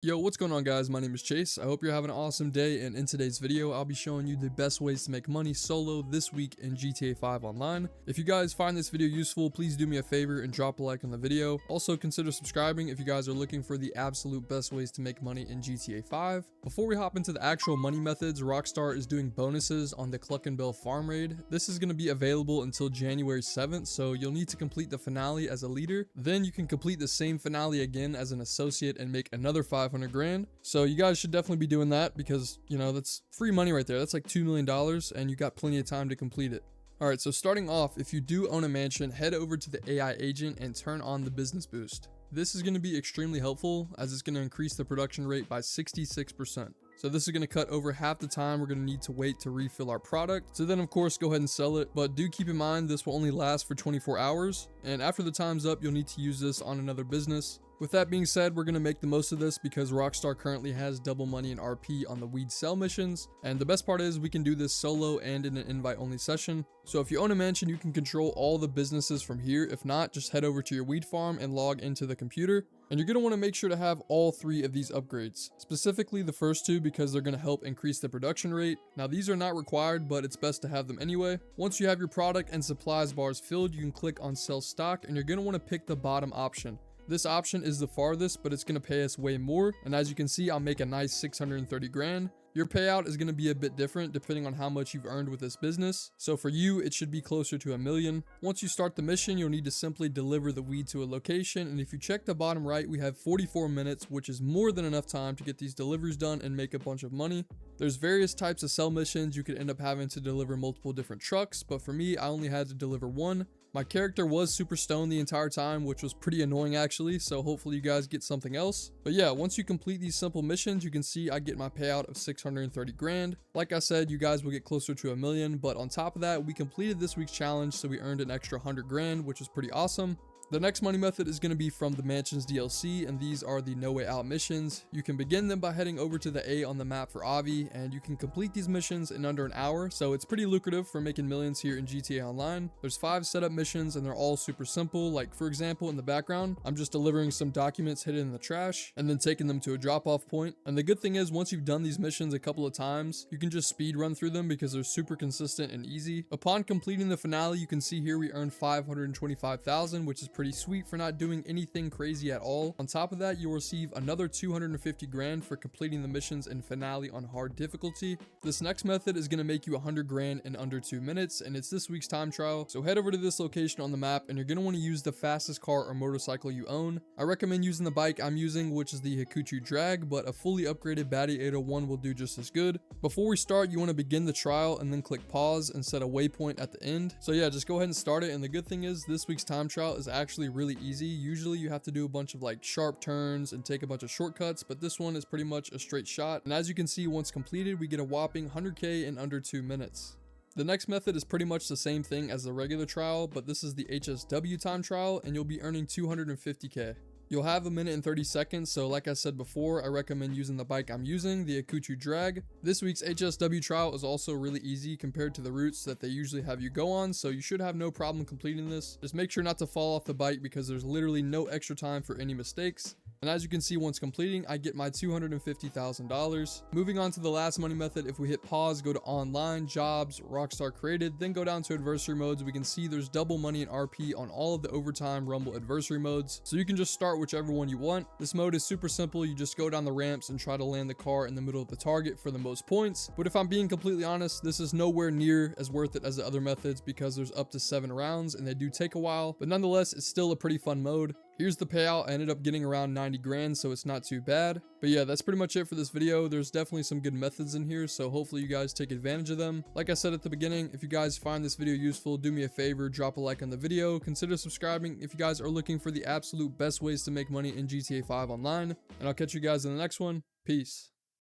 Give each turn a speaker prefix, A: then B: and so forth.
A: Yo, what's going on guys? My name is Chase. I hope you're having an awesome day, and in today's video, I'll be showing you the best ways to make money solo this week in GTA 5 Online. If you guys find this video useful, please do me a favor and drop a like on the video. Also consider subscribing if you guys are looking for the absolute best ways to make money in GTA 5. Before we hop into the actual money methods, Rockstar is doing bonuses on the Cluckenbell farm raid. This is going to be available until January 7th, so you'll need to complete the finale as a leader. Then you can complete the same finale again as an associate and make another 500 grand. So you guys should definitely be doing that because, you know, that's free money right there. That's like $2 million and you got plenty of time to complete it. All right, so starting off, if you do own a mansion, head over to the AI agent and turn on the business boost. This is going to be extremely helpful as it's going to increase the production rate by 66%. So this is going to cut over half the time we're going to need to wait to refill our product. So then of course go ahead and sell it, but do keep in mind this will only last for 24 hours. And after the time's up, you'll need to use this on another business. With that being said, we're going to make the most of this because Rockstar currently has double money and RP on the weed sell missions. And the best part is we can do this solo and in an invite only session. So if you own a mansion, you can control all the businesses from here. If not, just head over to your weed farm and log into the computer. And you're going to want to make sure to have all three of these upgrades, specifically the first two because they're going to help increase the production rate. Now these are not required, but it's best to have them anyway. Once you have your product and supplies bars filled, you can click on sell stock and you're going to want to pick the bottom option. This option is the farthest, but it's going to pay us way more. And as you can see, I'll make a nice 630 grand. Your payout is going to be a bit different depending on how much you've earned with this business. So for you, it should be closer to $1 million. Once you start the mission, you'll need to simply deliver the weed to a location. And if you check the bottom right, we have 44 minutes, which is more than enough time to get these deliveries done and make a bunch of money. There's various types of sell missions. You could end up having to deliver multiple different trucks, but for me, I only had to deliver one. My character was super stoned the entire time, which was pretty annoying actually, so hopefully you guys get something else. But yeah, once you complete these simple missions, you can see I get my payout of 630 grand. Like I said, you guys will get closer to $1 million, but on top of that, we completed this week's challenge, so we earned an extra 100 grand, which is pretty awesome. The next money method is going to be from the Mansions DLC, and these are the No Way Out missions. You can begin them by heading over to the A on the map for Avi, and you can complete these missions in under an hour, so it's pretty lucrative for making millions here in GTA Online. There's 5 setup missions, and they're all super simple. Like for example, in the background, I'm just delivering some documents hidden in the trash, and then taking them to a drop-off point. And the good thing is, once you've done these missions a couple of times, you can just speed run through them because they're super consistent and easy. Upon completing the finale, you can see here we earned 525,000, which is pretty sweet for not doing anything crazy at all. On top of that, you'll receive another 250 grand for completing the missions in finale on hard difficulty. This next method is going to make you 100 grand in under 2 minutes, and it's this week's time trial. So head over to this location on the map, and you're going to want to use the fastest car or motorcycle you own. I recommend using the bike I'm using, which is the Hakuchu Drag, but a fully upgraded Batty 801 will do just as good. Before we start, you want to begin the trial and then click pause and set a waypoint at the end. So yeah, just go ahead and start it. And the good thing is this week's time trial is actually really easy. Usually you have to do a bunch of like sharp turns and take a bunch of shortcuts, but this one is pretty much a straight shot. And as you can see, once completed, we get a whopping 100k in under 2 minutes. The next method is pretty much the same thing as the regular trial, but this is the HSW time trial, and you'll be earning 250k. You'll have 1 minute and 30 seconds, so like I said before, I recommend using the bike I'm using, the Hakuchu Drag. This week's HSW trial is also really easy compared to the routes that they usually have you go on, so you should have no problem completing this. Just make sure not to fall off the bike because there's literally no extra time for any mistakes. And as you can see, once completing, I get my $250,000. Moving on to the last money method, if we hit pause, go to online, jobs, Rockstar created, then go down to adversary modes, we can see there's double money and RP on all of the overtime Rumble adversary modes. So you can just start whichever one you want. This mode is super simple. You just go down the ramps and try to land the car in the middle of the target for the most points. But if I'm being completely honest, this is nowhere near as worth it as the other methods because there's up to 7 rounds and they do take a while, but nonetheless, it's still a pretty fun mode. Here's the payout. I ended up getting around 90 grand, so it's not too bad. But yeah, that's pretty much it for this video. There's definitely some good methods in here, so hopefully you guys take advantage of them. Like I said at the beginning, if you guys find this video useful, do me a favor, drop a like on the video. Consider subscribing if you guys are looking for the absolute best ways to make money in GTA 5 Online. And I'll catch you guys in the next one. Peace.